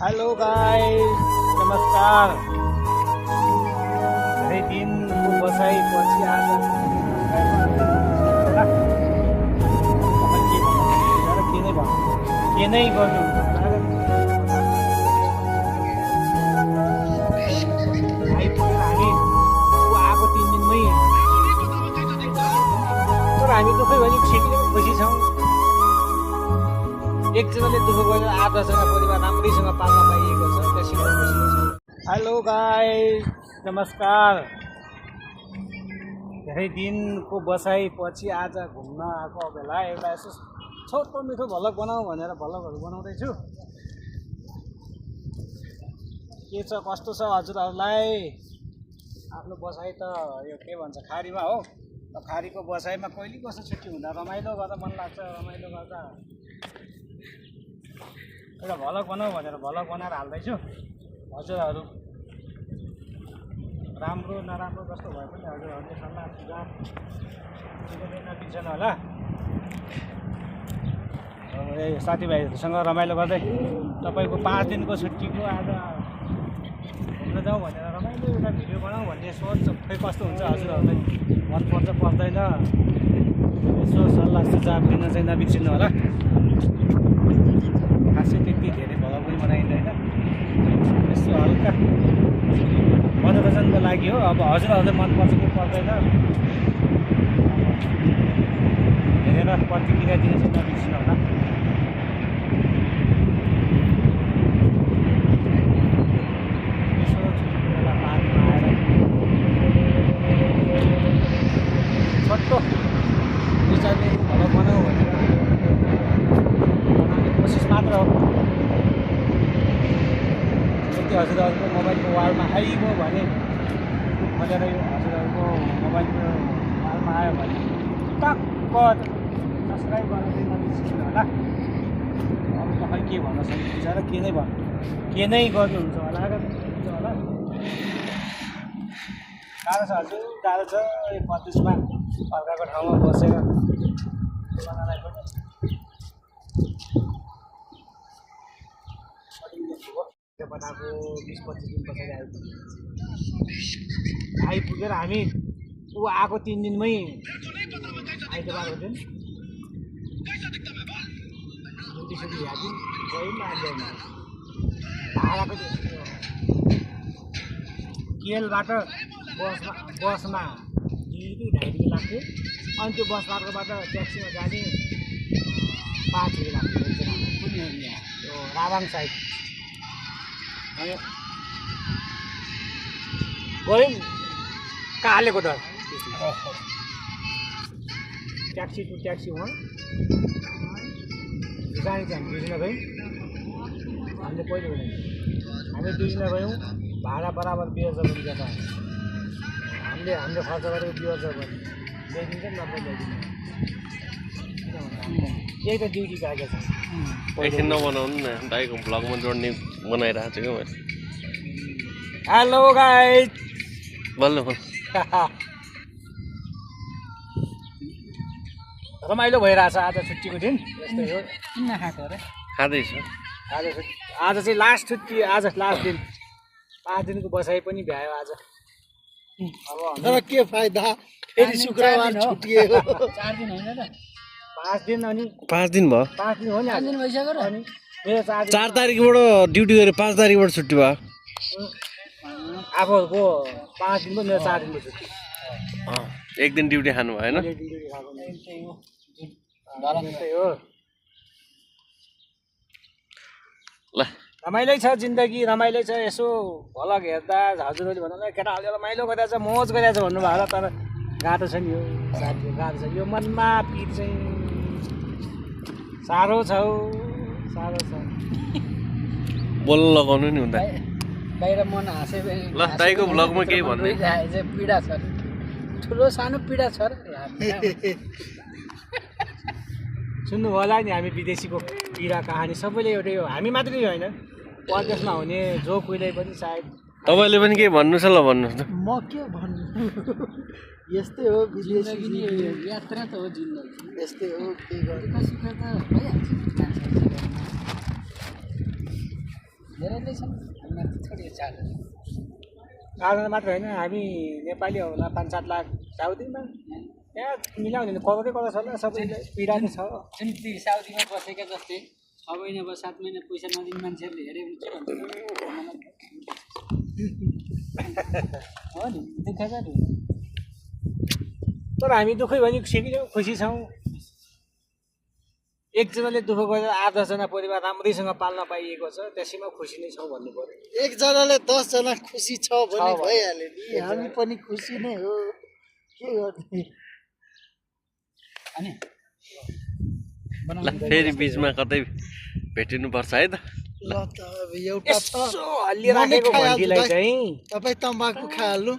Hello guys, नमस्कार। धेरै दिनको बसाइपछि आज के नै गर्नु हामी आएको 3 दिनमै तर हामी दुःखै भने खुसी छौँ। एकजनाले दुःख गरेर 8-10जना परिवार राम्रैसँग पाल्न पाइएको छ, त्यसैले खुसी छ। हेलो गाइस, नमस्कार। धेरै दिनको बसाइपछि आज घुम्न आएको बेला एउटा यसो छोटो मिठो भ्लग बनाऊ भनेर भ्लगहरू बनाउँदैछु। के छ कस्तो छ हजुरहरूलाई? आफ्नो बसाइ त यो के भन्छ खारीमा हो। खारीको बसाइमा कहिले कस्तो छुट्टी हुँदा रमाइलो गर्दा मन लाग्छ। रमाइलो गर्दा एउटा भ्लग बनाऊ भनेर भ्लग बनाएर हाल्दैछु। हजुरहरू राम्रो नराम्रो जस्तो भए पनि हजुरहरूले सल्लाह सुझाव नदिन्छन् होला। साथीभाइहरूसँग रमाइलो गर्दै तपाईँको 5 दिनको छुट्टीको आज घुम्न जाउँ भनेर रमाइलो एउटा भिडियो बनाऊ भन्ने सोच खै कस्तो हुन्छ हजुरहरूलाई मनपर्छ पर्दैन यसो सल्लाह सुझाव दिन चाहिँ नबिर्सिनु होला। खासै त्यति धेरै भ्लग पनि बनाइँदैन, यसो हल्का मनोरञ्जनको लागि हो। अब हजुरहरूलाई मनपर्छ कि पर्दैन हेरेर प्रतिक्रिया दिन चाहिँ नबिर्सिनु होला। यसो बेला पार्कमा आएर छोटो 2-4 दिन भ्लग बनाऊ भनेर बनाउने कोसिस मात्र हो। यदि हजुरहरूको मोबाइलको वालमा आइगयो भने भनेर यो हजुरहरूको मोबाइलको वालमा आयो भने टक्क सब्सक्राइब गर्न चाहिँ नबिर्सिनु होला। अब त खै के भन्न सकिन्छ र के नै गर्नुहुन्छ होला र हुन्छ होला। गाह्रो छ हजुर, गाह्रो छ। यो परदेशमा अर्काको ठाउँमा बसेर बनालाई पनि त्यो बनाएको 20-25 दिन पछाडि आइपुगेर हामी आएको 3 दिनमै आइतबारको दिन ड्युटी ह्याप्पी गयौँ आइदिएन। भाडाको केएलबाट बसमा 2-2.5 लाग्थ्यो। अनि त्यो बस मार्गबाट ट्याक्सीमा जाने 5 लाग्थ्यो। त्यो राभाङ साइड अनि गयौँ कालेको डर ट्याक्सी टु ट्याक्सी हो जाने चाहिँ हामी 2 जना गयौँ। हामीले पहिलो हामी 2 जना गयौँ। भाडा बराबर 2000 रुपियाँ त हामीले खर्च गरेको 2000 भने ल्याइदिन्छ नि नब्बे ल्याइदिन्छ। यही त ड्युटी गएको छ। एकछिन नबनाउनु न, दाइको भ्लगमा जोड्ने बनाइरहेको छु क्या मैले। हेलो गाइस, बल्ल रमाइलो भइरहेछ आज छुट्टीको दिन। यस्तै हो। किन नखाएको अरे? खाँदैछु। आज चाहिँ लास्ट छुट्टी, आज लास्ट दिन। 5 दिनको बसाइ पनि भ्यायो आज। अब के फाइदा, फेरि शुक्रबार छुट्टियो। 4 दिन होइन र 5 दिन। अनि 5 दिन भयो। 5 दिन हो नि। 5 दिन भइसक्यो र अनि 4 तारिकबाट ड्युटी गरेँ, 5 तारिकबाट छुट्टी भयो। आफूको 5 दिनको, मेरो 4 दिनको छुट्टी। 1 दिन ड्युटी खानु भएन। हो ल रमाइलै छ जिन्दगी, रमाइलै छ। यसो भ्लग हेर्दा हजुरहरूले भन्नु केटाहरूले रमाइलो गरेछ, मोज गरेछ भन्नुभयो होला। तर गाह्रो छ नि यो साथी, गाह्रो छ यो मनमा पिर चाहिँ साह्रो छ हौ, साह्रो छ। बोल्न लगाउनु नि हुँदा बाहिर मन हाँसे ल। दाइको भ्लगमा केही भन्ने पीडा छ, ठुलो सानो पीडा छ र। सुन्नु होला नि, हामी विदेशीको पीडा कहानी सबैले एउटै हो। हामी मात्रै होइन, परदेशमा हुने जो कोहीले पनि सायद। तपाईँले पनि केही भन्नु छ ल, भन्नुहोस् त। म के भन्नु, यस्तै हो विदेशी यात्रा त हो जिन्दगी, यस्तै हो। के गर्नु धेरैले छन् हामीमा थोरै चाल चारजना मात्र होइन हामी नेपाली होला 5-7 लाख साउदीमा त्यहाँ मिलाउने करोडै करोड छ होला सबै पीडा त छ जुन ती साउदीमा बसेका जस्तै 6 महिना भयो 7 महिना पैसा नदिने मान्छेहरूले हेऱ्यो भने के भन्छ हो नि दुःख छ नि तर हामी दुःखै भने खुसी छौँ एकजनाले दुःख गरेर 8-10 परिवार राम्रैसँग पाल्न पाइएको छ त्यसैमा खुसी नै छौँ भन्नु पर्यो एकजनाले 10 जना खुसी छ भने भइहाल्यो नि हामी पनि खुसी नै हो के गर्ने अनि ल फेरि बिचमा कतै भेटिनु पर्छ है त ल त अब एउटा छ यसो हल्लिराखेको घन्टीलाई चाहिँ तपाईँ तम्बाकु खाइहाल्नु